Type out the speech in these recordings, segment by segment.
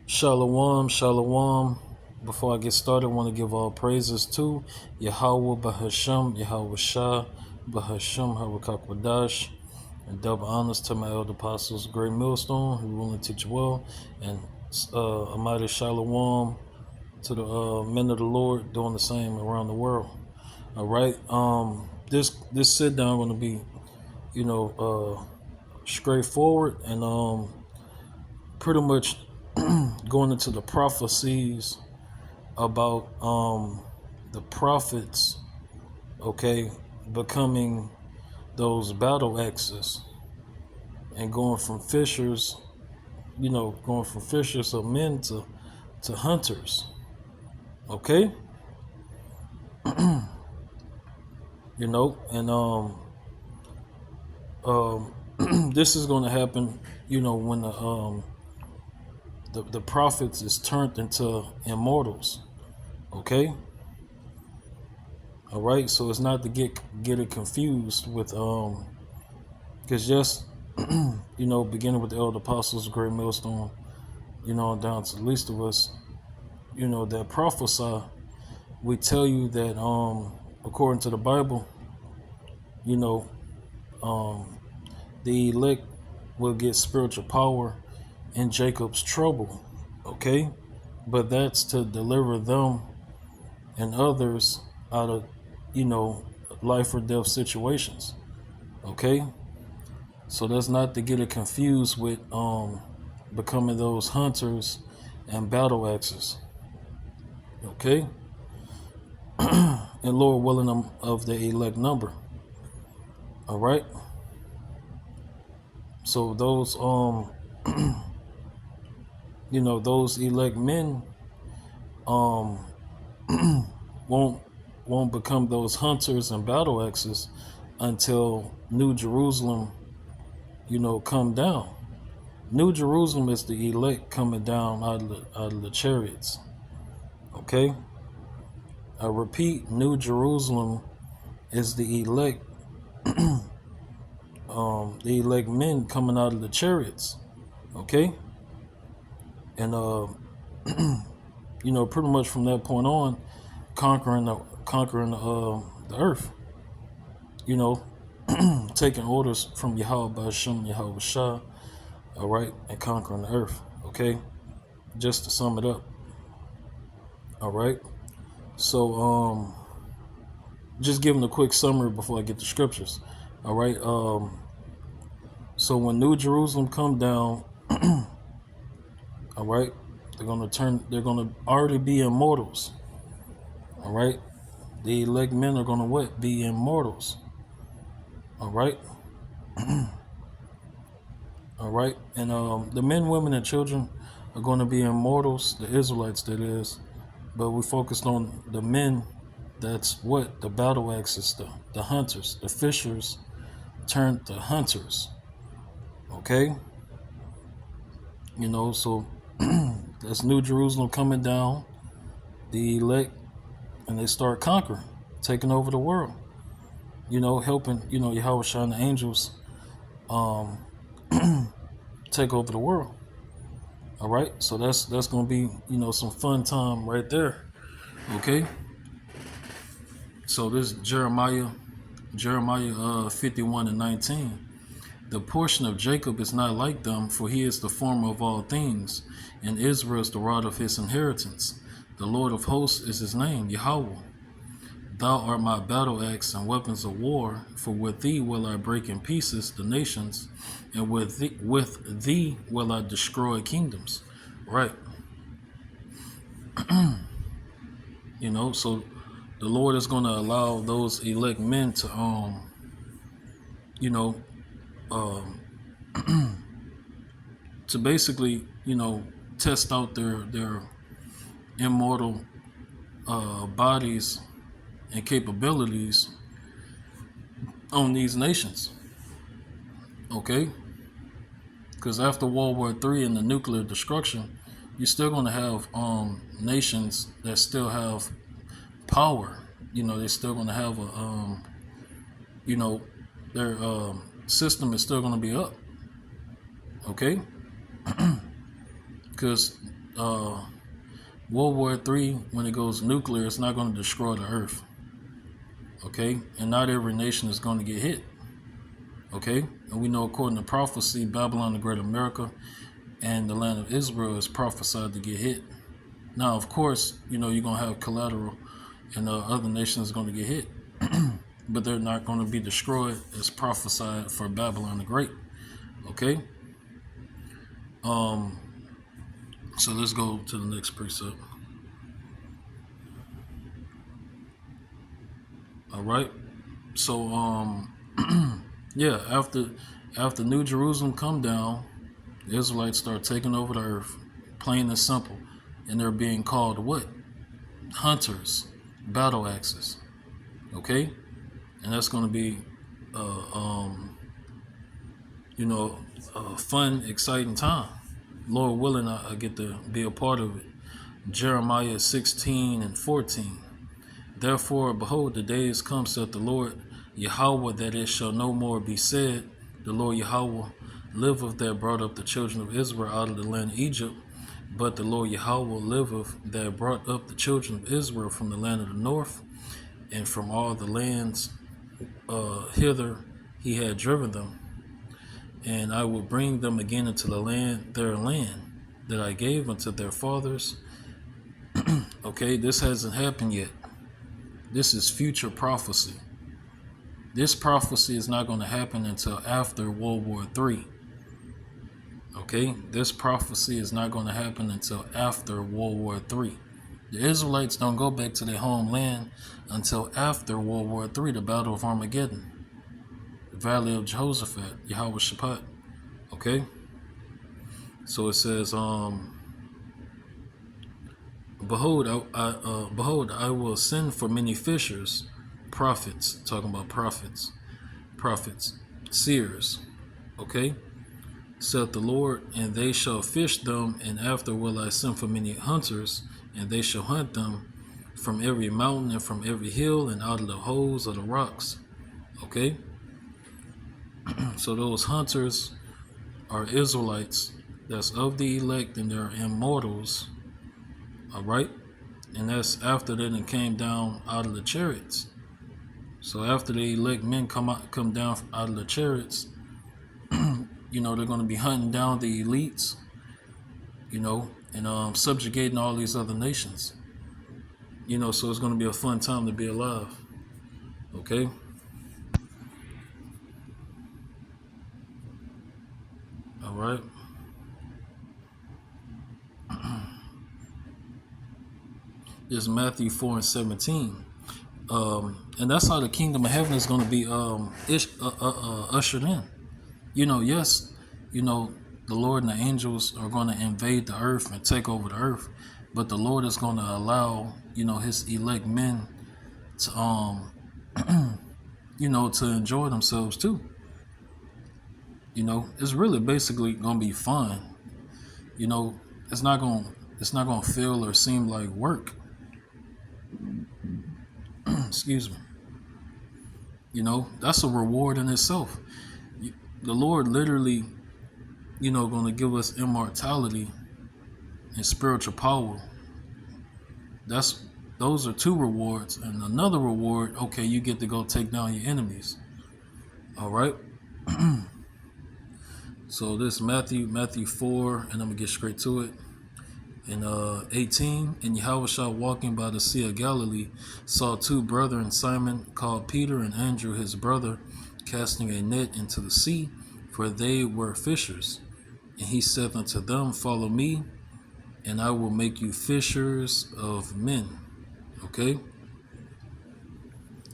Shalom, shalom. Before I get started, I want to give all praises to Yahweh Bahasham, Yahweh Shah, Bahasham, Harakakwadash, and double honors to my elder apostles, Great Millstone, who rule and teach well, and a mighty shalom to the men of the Lord doing the same around the world. All right. This sit down going to be, straightforward and pretty much going into the prophecies about the prophets, okay, becoming those battle axes and going from fishers, going from fishers of men to hunters, okay, and this is going to happen, when the prophets is turned into immortals, okay. All right, so it's not to get it confused with because just beginning with the elder apostles, great millstone, down to the least of us, that prophesy, we tell you that according to the Bible, you know, um the elect will get spiritual power in Jacob's trouble, okay? But that's to deliver them and others out of, you know, life or death situations, okay? So that's not to get it confused with becoming those hunters and battle axes, okay? And Lord willing them of the elect number. All right. So those those elect men um won't become those hunters and battle axes until New Jerusalem, come down. New Jerusalem is the elect coming down out of the chariots. Okay? I repeat, New Jerusalem is the elect men coming out of the chariots. Okay? And pretty much from that point on, conquering the earth. Taking orders from Yahweh Hashem, Yahweh Shah, all right, and conquering the earth. Okay? Just to sum it up. All right. So just giving a quick summary before I get to scriptures. All right. So when New Jerusalem come down, all right, they're gonna already be immortals. All right. The elect men are gonna what? Be immortals. All right. All right. And the men, women, and children are gonna be immortals, the Israelites that is. But we focused on the men. That's what the battle axes, the hunters, the fishers turned to hunters. Okay? So that's New Jerusalem coming down, the elect, and they start conquering, taking over the world. Helping, Yahweh Shah and the angels um take over the world. All right? So that's gonna be, some fun time right there. Okay? So this Jeremiah 51:19. The portion of Jacob is not like them, for he is the former of all things, and Israel is the rod of his inheritance. The Lord of hosts is his name, Yahweh. Thou art my battle axe and weapons of war, for with thee will I break in pieces the nations, and with thee will I destroy kingdoms. Right. So the Lord is going to allow those elect men to you know, um, to basically, test out their immortal bodies and capabilities on these nations. Okay, because after World War III and the nuclear destruction, you're still going to have nations that still have power. They're still going to have you know, their system is still going to be up. Okay, because uh, World War III, when it goes nuclear, it's not going to destroy the earth. Okay? And not every nation is going to get hit. Okay? And we know according to prophecy, Babylon the Great America and the land of Israel is prophesied to get hit. Now, of course, you're going to have collateral and other nations are going to get hit. But they're not going to be destroyed as prophesied for Babylon the Great. Okay? So let's go to the next precept. All right. So yeah, after New Jerusalem come down, the Israelites start taking over the earth, plain and simple, and they're being called what? Hunters, battle axes. Okay, and that's going to be, a fun, exciting time. Lord willing, I get to be a part of it. Jeremiah 16:14. Therefore, behold, the days come, saith the Lord Yahweh, that it shall no more be said, the Lord Yahweh liveth that brought up the children of Israel out of the land of Egypt, but the Lord Yahweh liveth that brought up the children of Israel from the land of the north, and from all the lands hither he had driven them. And I will bring them again into their land that I gave unto their fathers. Okay, this hasn't happened yet. This is future prophecy. This prophecy is not going to happen until after World War III. Okay, this prophecy is not going to happen until after World War III. The Israelites don't go back to their homeland until after World War III, the Battle of Armageddon, the Valley of Jehoshaphat, Yahweh Shaphat. Okay, so it says, behold, I will send for many fishers, prophets, talking about prophets, seers, okay, saith the Lord, and they shall fish them, and after will I send for many hunters, and they shall hunt them from every mountain and from every hill and out of the holes of the rocks. Okay, so those hunters are Israelites that's of the elect, and they're immortals. All right, and that's after they came down out of the chariots. So after the elect men come down out of the chariots, they're going to be hunting down the elites, and subjugating all these other nations. So it's going to be a fun time to be alive. Okay. All right. It's Matthew 4:17. And that's how the kingdom of heaven is going to be ushered in. Yes, the Lord and the angels are going to invade the earth and take over the earth, but the Lord is going to allow, his elect men to, to enjoy themselves too. It's really basically going to be fun. It's not going to feel or seem like work. Excuse me. That's a reward in itself. The Lord literally, going to give us immortality and spiritual power. Those are two rewards. And another reward, okay, you get to go take down your enemies. All right. So this Matthew 4, and I'm going to get straight to it. In 18, and Yahushua walking by the Sea of Galilee saw two brethren, Simon called Peter and Andrew his brother, casting a net into the sea, for they were fishers. And he said unto them, follow me, and I will make you fishers of men. Okay?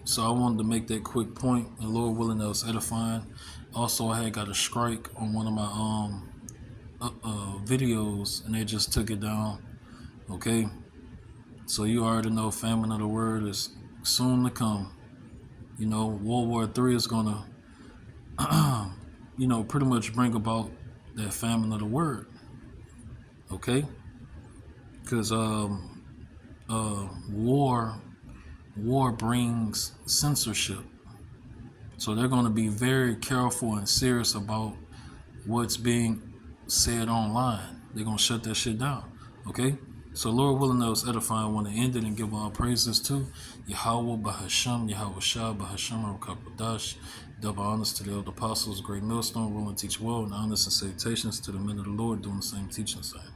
So I wanted to make that quick point, and Lord willing, that was edifying. Also, I had got a strike on one of my videos, and they just took it down. Okay, so you already know famine of the word is soon to come. World War III is gonna pretty much bring about that famine of the word. Okay, because war brings censorship, so they're going to be very careful and serious about what's being said online. They're going to shut that shit down. Okay? So Lord willing, that was edifying. I want to end it and give all praises to Yahweh Bahasham, Yahweh Shah Bahasham Rakapadash. Double honors to the elder apostles, great millstone, rule and teach well, and honors and salutations to the men of the Lord doing the same teaching same.